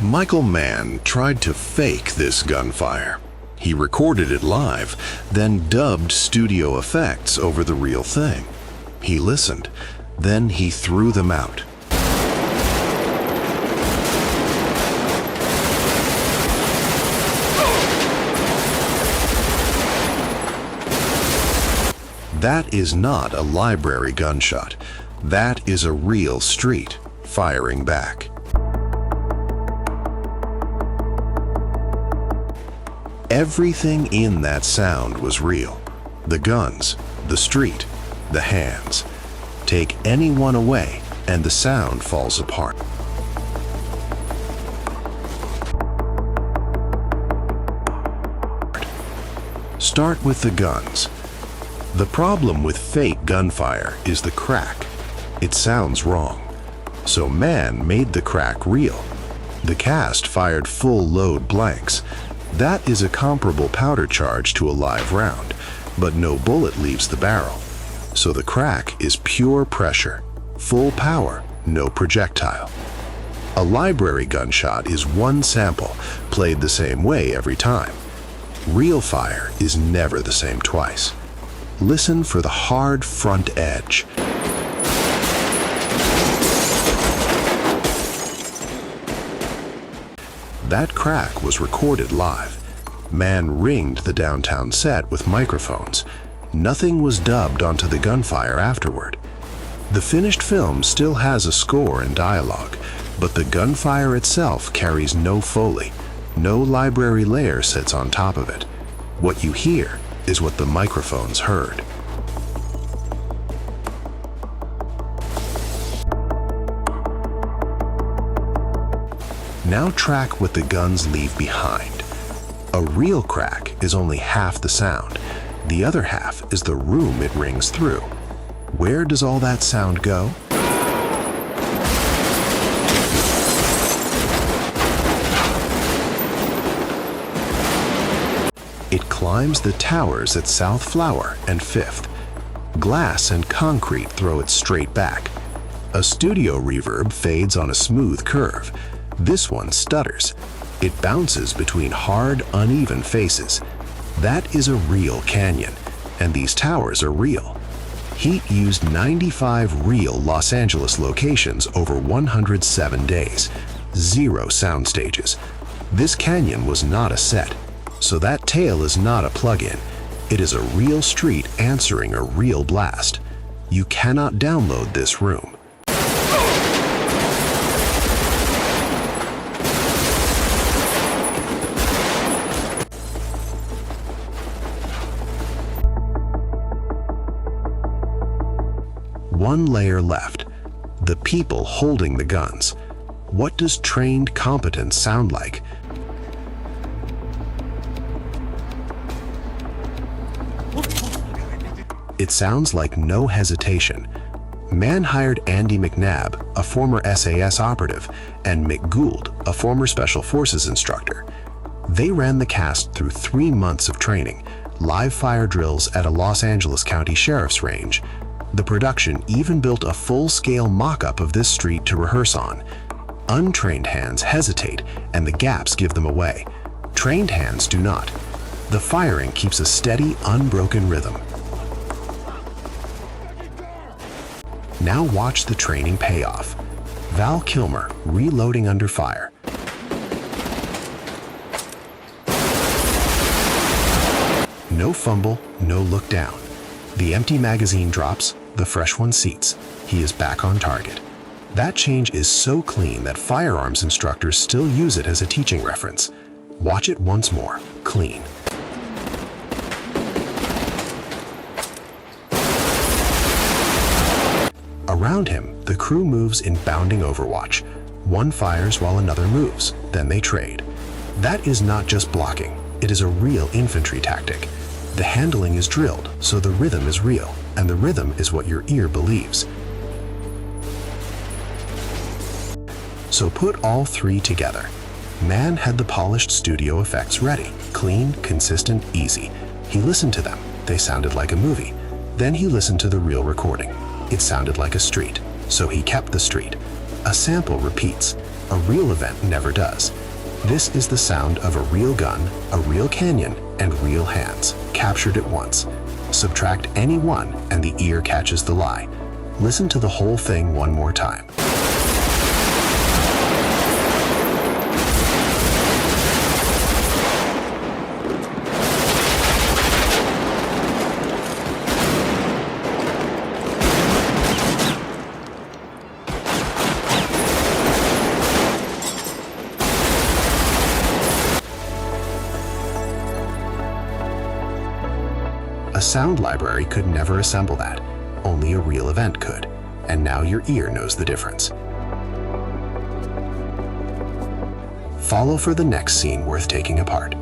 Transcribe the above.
Michael Mann tried to fake this gunfire. He recorded it live, then dubbed studio effects over the real thing. He listened, then he threw them out. That is not a library gunshot. That is a real street firing back. Everything in that sound was real. The guns, the street, the hands. Take any one away and the sound falls apart. Start with the guns. The problem with fake gunfire is the crack. It sounds wrong. So Mann made the crack real. The cast fired full load blanks. That is a comparable powder charge to a live round, but no bullet leaves the barrel. So the crack is pure pressure, full power, no projectile. A library gunshot is one sample, played the same way every time. Real fire is never the same twice. Listen for the hard front edge. That crack was recorded live. Mann ringed the downtown set with microphones. Nothing was dubbed onto the gunfire afterward. The finished film still has a score and dialogue, but the gunfire itself carries no Foley. No library layer sits on top of it. What you hear is what the microphones heard. Now track what the guns leave behind. A real crack is only half the sound. The other half is the room it rings through. Where does all that sound go? It climbs the towers at South Flower and 5th. Glass and concrete throw it straight back. A studio reverb fades on a smooth curve. This one stutters. It bounces between hard, uneven faces. That is a real canyon, and these towers are real. Heat used 95 real Los Angeles locations over 107 days. 0 sound stages. This canyon was not a set, so that tail is not a plug-in. It is a real street answering a real blast. You cannot download this room. One layer left. The people holding the guns. What does trained competence sound like? It sounds like no hesitation. Mann hired Andy McNabb, a former SAS operative, and Mick Gould, a former Special Forces instructor. They ran the cast through 3 months of training, live fire drills at a Los Angeles County Sheriff's range. The production even built a full-scale mock-up of this street to rehearse on. Untrained hands hesitate, and the gaps give them away. Trained hands do not. The firing keeps a steady, unbroken rhythm. Now watch the training pay off. Val Kilmer reloading under fire. No fumble, no look down. The empty magazine drops, the fresh one seats. He is back on target. That change is so clean that firearms instructors still use it as a teaching reference. Watch it once more, clean. Around him, the crew moves in bounding Overwatch. One fires while another moves, then they trade. That is not just blocking, it is a real infantry tactic. The handling is drilled, so the rhythm is real, and the rhythm is what your ear believes. So put all 3 together. Mann had the polished studio effects ready, clean, consistent, easy. He listened to them, they sounded like a movie. Then he listened to the real recording. It sounded like a street, so he kept the street. A sample repeats. A real event never does. This is the sound of a real gun, a real canyon, and real hands, captured at once. Subtract any one and the ear catches the lie. Listen to the whole thing one more time. A sound library could never assemble that. Only a real event could. And now your ear knows the difference. Follow for the next scene worth taking apart.